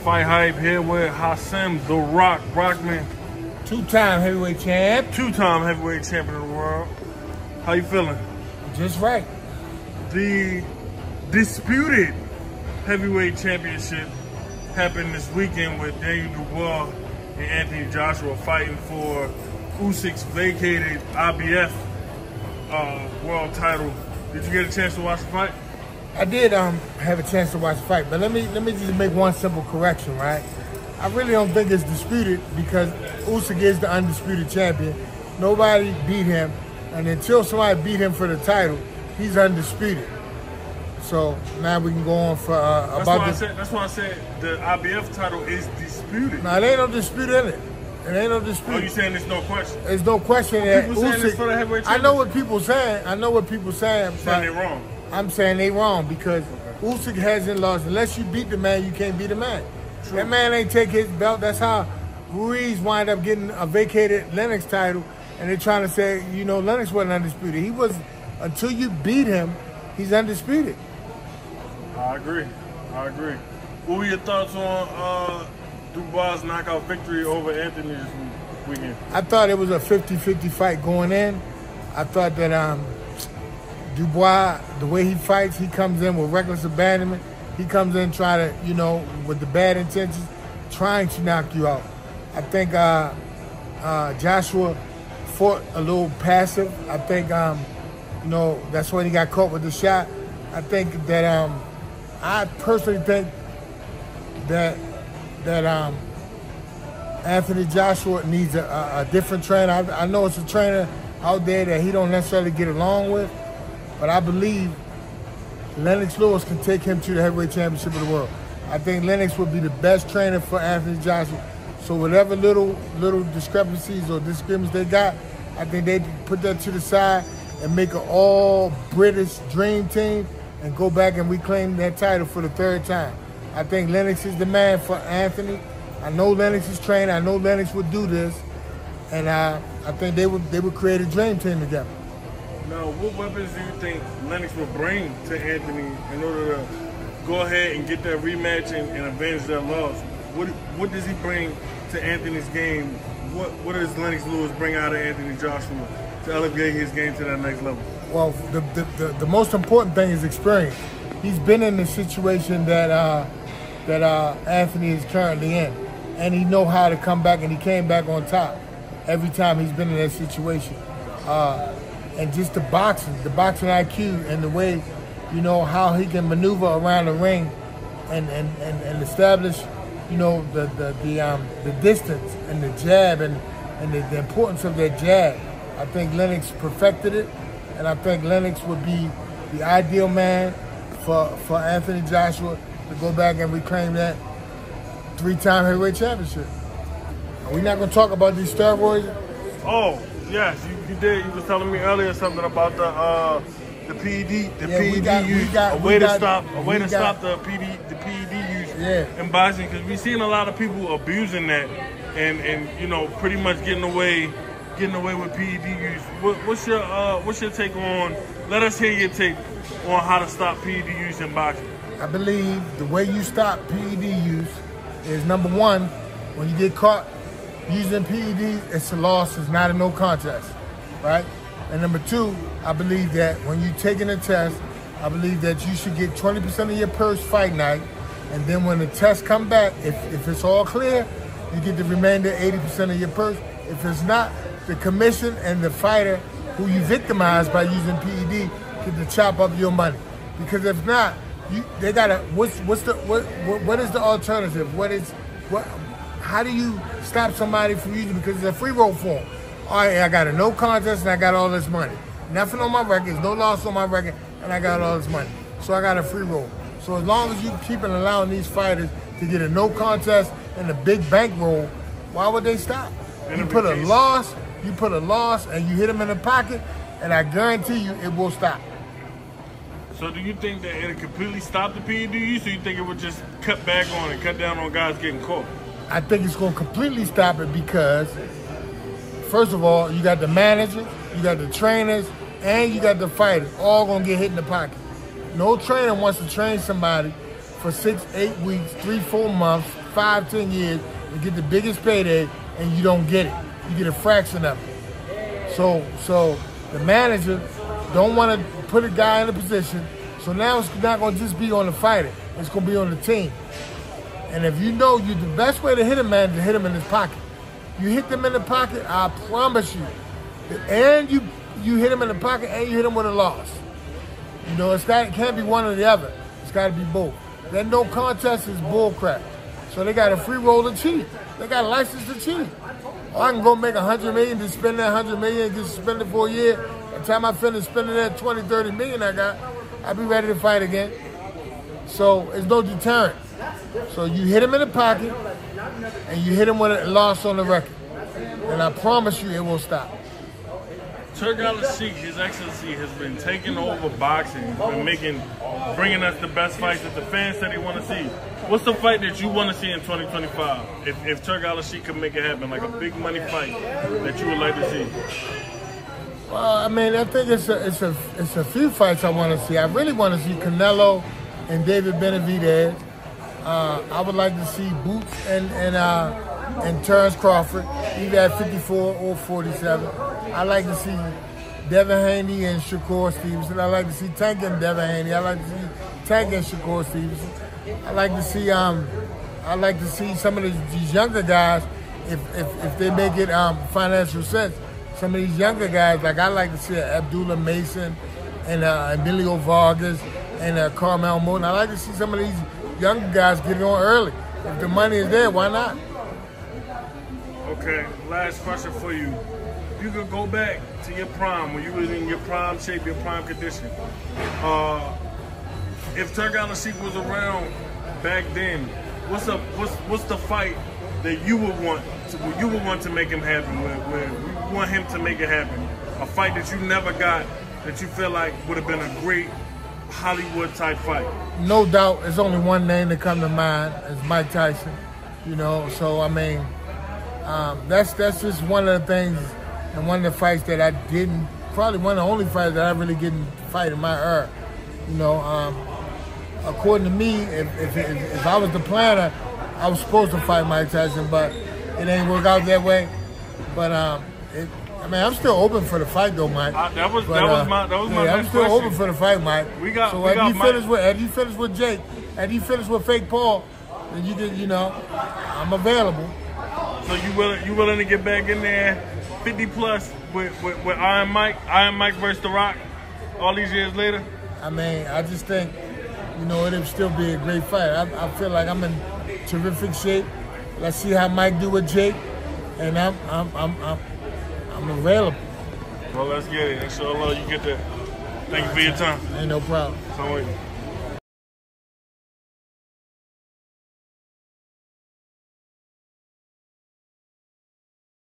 Fight Hype here with Hasim the Rock Rockman. Two-time heavyweight champ. Two-time heavyweight champion of the world. How you feeling? Just right. The disputed heavyweight championship happened this weekend with Daniel Dubois and Anthony Joshua fighting for Usyk's vacated IBF world title. Did you get a chance to watch the fight? I did have a chance to watch the fight, but let me just make one simple correction, right? I really don't think it's disputed because Usyk is the undisputed champion. Nobody beat him, and until somebody beat him for the title, he's undisputed. So now we can go on for about this. That's why I said the IBF title is disputed. No, there ain't no dispute in it. It ain't no dispute. Oh, you saying there's no question? There's no question that people saying this for the heavyweight I know what people saying. I know what people saying. Saying they wrong. I'm saying they wrong because Usyk hasn't lost. Unless you beat the man, you can't beat the man. True. That man ain't take his belt. That's how Ruiz wind up getting a vacated LENNOX title, and they're trying to say, you know, LENNOX wasn't undisputed. He was, until you beat him, he's undisputed. I agree. What were your thoughts on Dubois' knockout victory over Anthony this weekend? I thought it was a 50-50 fight going in. I thought that Dubois, the way he fights, he comes in with reckless abandonment. He comes in trying to, you know, with the bad intentions, trying to knock you out. I think Joshua fought a little passive. I think, you know, that's when he got caught with the shot. I think that, I personally think that Anthony Joshua needs a different trainer. I know it's a trainer out there that he don't necessarily get along with, but I believe Lennox Lewis can take him to the heavyweight championship of the world. I think Lennox would be the best trainer for Anthony Joshua. So whatever little discrepancies or disagreements they got, I think they put that to the side and make an all-British dream team and go back and reclaim that title for the third time. I think Lennox is the man for Anthony. I know Lennox is trained. I know Lennox would do this. And I think they would create a dream team together. Now, what weapons do you think Lennox will bring to Anthony in order to go ahead and get that rematch and avenge that loss? What does he bring to Anthony's game? What does Lennox Lewis bring out of Anthony Joshua to elevate his game to that next level? Well, the most important thing is experience. He's been in the situation that Anthony is currently in, and he know how to come back, and he came back on top every time he's been in that situation. And just the boxing IQ and the way, you know, how he can maneuver around the ring and establish, you know, the distance and the jab and the importance of that jab. I think Lennox perfected it, and I think Lennox would be the ideal man for Anthony Joshua to go back and reclaim that three-time heavyweight championship. We're not going to talk about these steroids. Oh, yes, you did. You was telling me earlier something about the PED, PED use, a way to stop the PED use in boxing, because we've seen a lot of people abusing that and you know, pretty much getting away with PED use. What's your take on? Let us hear your take on how to stop PED use in boxing. I believe the way you stop PED use is, number one, when you get caught using PEDs, it's a loss, it's not a no contest, right? And number two, I believe that when you're taking a test, I believe that you should get 20% of your purse fight night, and then when the test come back, if it's all clear, you get the remainder 80% of your purse. If it's not, the commission and the fighter who you victimized by using PED get to chop up your money. Because if not, they gotta. What is the alternative? How do you stop somebody from using? Because it's a free roll form. All right, I got a no contest and I got all this money. Nothing on my record, no loss on my record, and I got all this money. So I got a free roll. So as long as you keep allowing these fighters to get a no contest and a big bankroll, why would they stop? You put a loss, and you hit them in the pocket, and I guarantee you it will stop. So do you think that it'll completely stop the PED use, or you think it would just cut back on and cut down on guys getting caught? I think it's going to completely stop it because, first of all, you got the managers, you got the trainers, and you got the fighters all going to get hit in the pocket. No trainer wants to train somebody for 6, 8 weeks, 3, 4 months, 5, 10 years and get the biggest payday, and you don't get it. You get a fraction of it. So the manager don't want to put a guy in a position. So now it's not going to just be on the fighter. It's going to be on the team. And if you know the best way to hit a man is to hit him in his pocket. You hit them in the pocket, I promise you. And you hit him in the pocket and you hit him with a loss. You know, it can't be one or the other. It's got to be both. That no contest is bull crap. So they got a free roll to cheat. They got a license to cheat. Or I can go make $100 million, to spend that $100 million and get suspended for a year. By the time I finish spending that $20, $30 million I got, I'll be ready to fight again. So it's no deterrent. So you hit him in the pocket and you hit him with a loss on the record. And I promise you it will stop. Turk Al-Sheikh, His Excellency, has been taking over boxing. He's been bringing us the best fights that the fans said they want to see. What's the fight that you want to see in 2025? If Turk Al-Sheikh could make it happen, like a big money fight that you would like to see? Well, I mean, I think it's a few fights I want to see. I really want to see Canelo and David Benavidez. I would like to see Boots and Terrence Crawford, either at 54 or 47. I like to see Devin Haney and Shakur Stevenson. I like to see Tank and Devin Haney. I like to see Tank and Shakur Stevenson. I like to see some of these younger guys, if they make it financial sense. Some of these younger guys, like I like to see Abdullah Mason and Emilio Vargas and Carmel Moon. I like to see some of these younger guys get it on early. If the money is there, why not? Okay, last question for you. If you could go back to your prime, when you was in your prime shape, your prime condition, if Turk Al-Sheikh was around back then, what's the fight that you would want to make him happen? Where you want him to make it happen? A fight that you never got, that you feel like would have been a great Hollywood type fight. No doubt, there's only one name that comes to mind. It's Mike Tyson. You know, so I mean, that's just one of the things, and one of the fights that I didn't. Probably one of the only fights that I really didn't fight in my era. You know, according to me, if I was the planner, I was supposed to fight Mike Tyson, but it ain't work out that way. But I mean, I'm still open for the fight, though, Mike. That was my I'm still question. open for the fight, Mike. After you finish with Jake, after you finish with Fake Paul, then you know, I'm available. So you willing to get back in there, 50 plus with Iron Mike versus The Rock, all these years later? I mean, I just think, you know, it'll still be a great fight. I feel like I'm in terrific shape. Let's see how Mike do with Jake, and I'm available. Well, let's get it. Inshallah, you get that. Thank you for your time. Ain't no problem. So wait.